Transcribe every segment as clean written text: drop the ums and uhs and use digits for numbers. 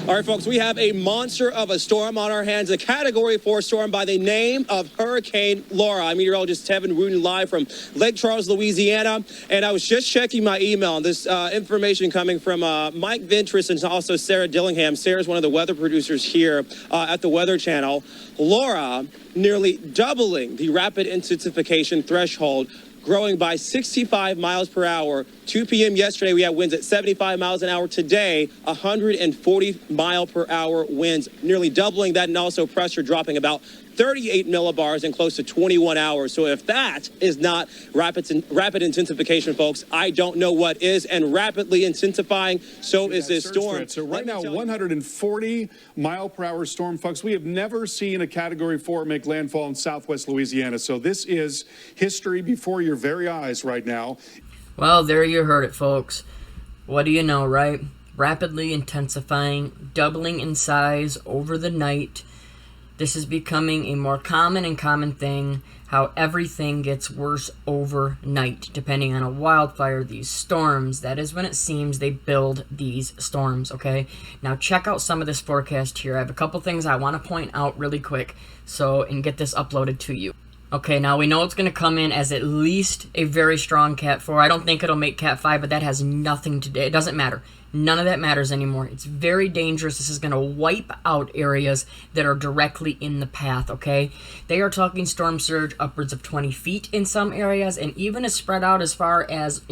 All right, folks, we have a monster of a storm on our hands, a Category 4 storm by the name of Hurricane Laura. I'm meteorologist Tevin Rudin live from Lake Charles, Louisiana, and I was just checking my email, and this information coming from Mike Ventris and also Sarah Dillingham. Sarah's one of the weather producers here at the Weather Channel. Laura nearly doubling the rapid intensification threshold, growing by 65 miles per hour. 2 p.m. yesterday, we had winds at 75 miles an hour. Today, 140 mile per hour winds, nearly doubling that, and also pressure dropping about 38 millibars in close to 21 hours. So if that is not rapid intensification, folks, I don't know what is. And rapidly intensifying, so is this storm. So right now, 140 mile per hour storm, folks. We have never seen a Category 4 make landfall in southwest Louisiana. So this is history before your very eyes right now. Well, there you heard it, folks. What do you know, right? Rapidly intensifying, doubling in size over the night. This is becoming a more common thing, how everything gets worse overnight, depending on a wildfire, these storms. That is when it seems they build these storms, okay? Now check out some of this forecast here. I have a couple things I want to point out really quick and get this uploaded to you. Okay, now we know it's going to come in as at least a very strong Cat 4. I don't think it'll make Cat 5, but that has nothing to do. It doesn't matter. None of that matters anymore. It's very dangerous. This is going to wipe out areas that are directly in the path, okay? They are talking storm surge upwards of 20 feet in some areas, and even is spread out as far as,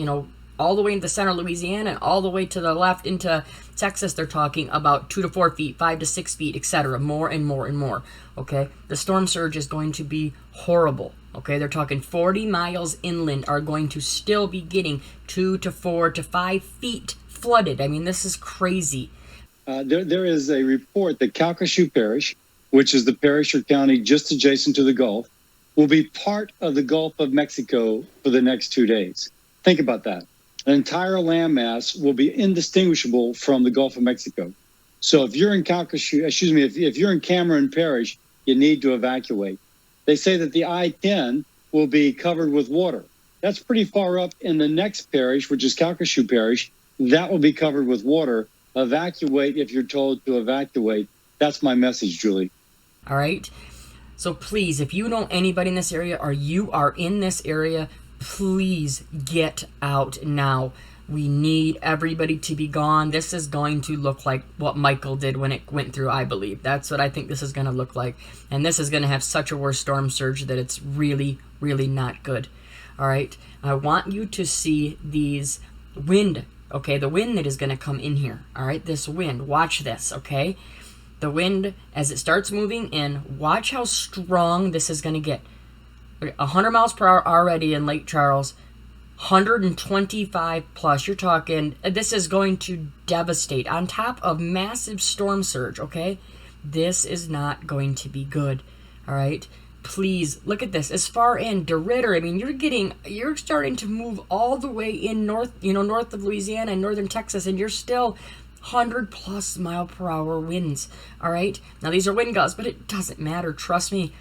all the way into the center of Louisiana and all the way to the left into Texas. They're talking about 2 to 4 feet, 5 to 6 feet, etc. More and more and more, okay? The storm surge is going to be horrible, okay? They're talking 40 miles inland are going to still be getting 2 to 4 to 5 feet flooded. I mean, this is crazy. There is a report that Calcasieu Parish, which is the parish or county just adjacent to the Gulf, will be part of the Gulf of Mexico for the next 2 days. Think about that. An entire landmass will be indistinguishable from the Gulf of Mexico. So if you're in if you're in Cameron Parish, you need to evacuate. They say that the I-10 will be covered with water. That's pretty far up in the next parish, which is Calcasieu Parish. That will be covered with water. Evacuate if you're told to evacuate. That's my message, Julie. All right. So please, if you know anybody in this area or you are in this area, please get out now. We need everybody to be gone. This is going to look like what Michael did when it went through, I believe. That's what I think this is going to look like. And this is going to have such a worse storm surge that it's really, really not good. All right. I want you to see these wind. Okay, the wind that is going to come in here. All right, this wind. Watch this, okay? The wind, as it starts moving in, watch how strong this is going to get. 100 miles per hour already in Lake Charles. 125 plus. You're talking, this is going to devastate. On top of massive storm surge, okay? This is not going to be good, all right? Please, look at this. As far in DeRidder, I mean, you're starting to move all the way in north of Louisiana and northern Texas, and you're still 100 plus mile per hour winds, all right? Now, these are wind gusts, but it doesn't matter. Trust me.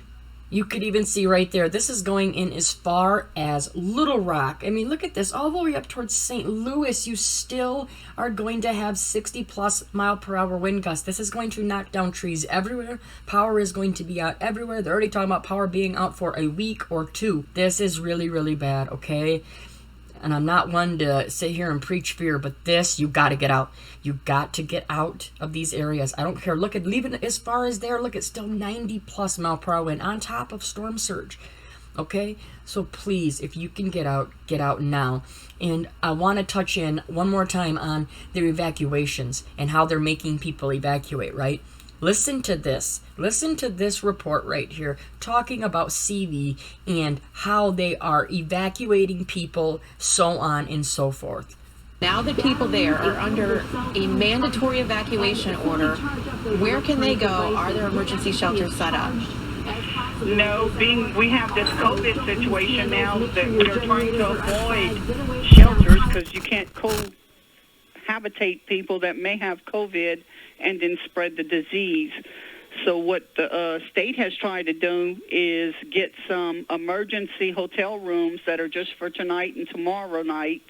You could even see right there, this is going in as far as Little Rock. I mean, look at this, all the way up towards St. Louis. You still are going to have 60 plus mile per hour wind gusts. This is going to knock down trees everywhere. Power is going to be out everywhere. They're already talking about power being out for a week or two. This is really, really bad, okay? And I'm not one to sit here and preach fear, but this, you got to get out. You got to get out of these areas. I don't care. Leave it as far as there. Look, it's still 90 plus mile per hour wind on top of storm surge. Okay? So please, if you can get out now. And I want to touch in one more time on their evacuations and how they're making people evacuate, right? Listen to this. Listen to this report right here talking about CV and how they are evacuating people, so on and so forth. Now the people there are under a mandatory evacuation order. Where can they go? Are there emergency shelters set up? No, we have this COVID situation now that we are trying to avoid shelters because you can't cohabitate people that may have COVID and then spread the disease. So what the state has tried to do is get some emergency hotel rooms that are just for tonight and tomorrow night,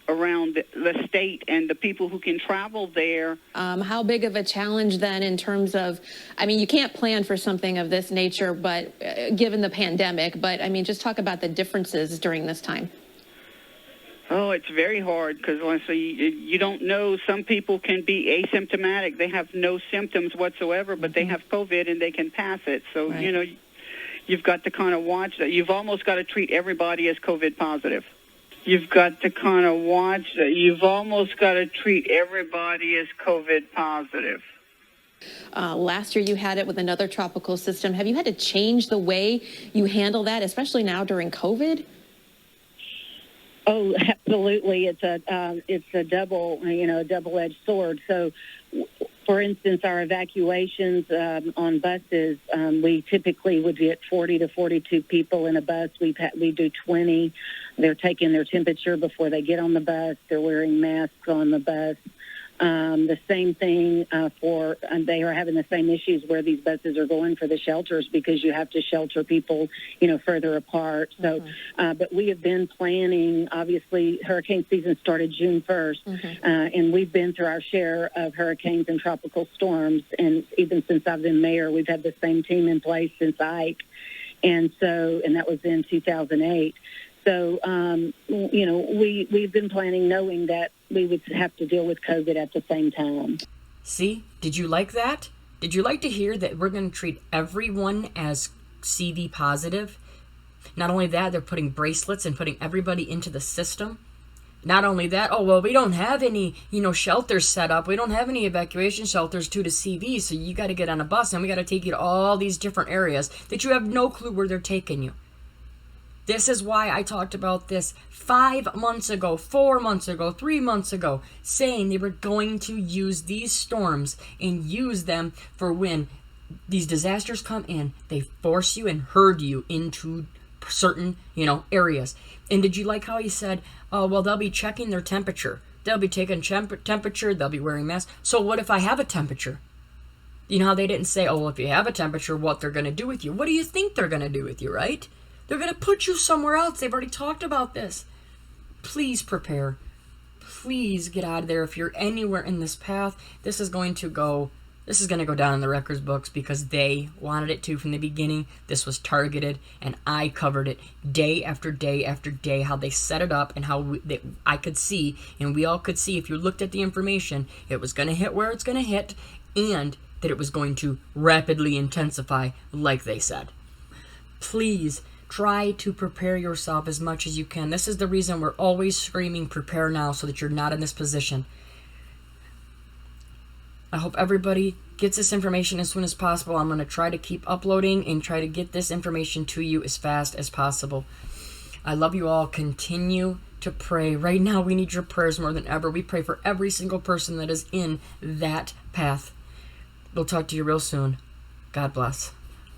around the state and the people who can travel there. How big of a challenge then in terms of, I mean, you can't plan for something of this nature, but given the pandemic, but I mean, just talk about the differences during this time. Oh, it's very hard because honestly, you don't know. Some people can be asymptomatic. They have no symptoms whatsoever, but they have COVID and they can pass it. So, Right. you know, you've got to kind of watch that. You've almost got to treat everybody as COVID positive. You've got to kind of watch that. You've almost got to treat everybody as COVID positive. Last year you had it with another tropical system. Have you had to change the way you handle that, especially now during COVID? Oh, absolutely. It's a double-edged sword. So, for instance, our evacuations on buses, we typically would get 40 to 42 people in a bus. We do 20. They're taking their temperature before they get on the bus. They're wearing masks on the bus. The same thing they are having the same issues where these buses are going for the shelters because you have to shelter people, further apart. So, but we have been planning, obviously, hurricane season started June 1st, and we've been through our share of hurricanes and tropical storms. And even since I've been mayor, we've had the same team in place since Ike. And that was in 2008. So, we've been planning knowing that we would have to deal with COVID at the same time. See, did you like that? Did you like to hear that we're going to treat everyone as CV positive? Not only that, they're putting bracelets and putting everybody into the system. Not only that, we don't have any, shelters set up. We don't have any evacuation shelters to CV, so you got to get on a bus and we got to take you to all these different areas that you have no clue where they're taking you. This is why I talked about this 5 months ago, 4 months ago, 3 months ago, saying they were going to use these storms and use them for when these disasters come in, they force you and herd you into certain, areas. And did you like how he said, they'll be checking their temperature. They'll be taking temperature, they'll be wearing masks. So what if I have a temperature? You know how they didn't say, if you have a temperature, what they're going to do with you. What do you think they're going to do with you, right? They're going to put you somewhere else. They've already talked about this. Please prepare. Please get out of there. If you're anywhere in this path, this is going to go down in the records books because they wanted it to from the beginning. This was targeted, and I covered it day after day after day, how they set it up and how I could see, and we all could see if you looked at the information, it was going to hit where it's going to hit, and that it was going to rapidly intensify like they said. Please try to prepare yourself as much as you can. This is the reason we're always screaming, prepare now, so that you're not in this position. I hope everybody gets this information as soon as possible. I'm going to try to keep uploading and try to get this information to you as fast as possible. I love you all. Continue to pray. Right now, we need your prayers more than ever. We pray for every single person that is in that path. We'll talk to you real soon. God bless.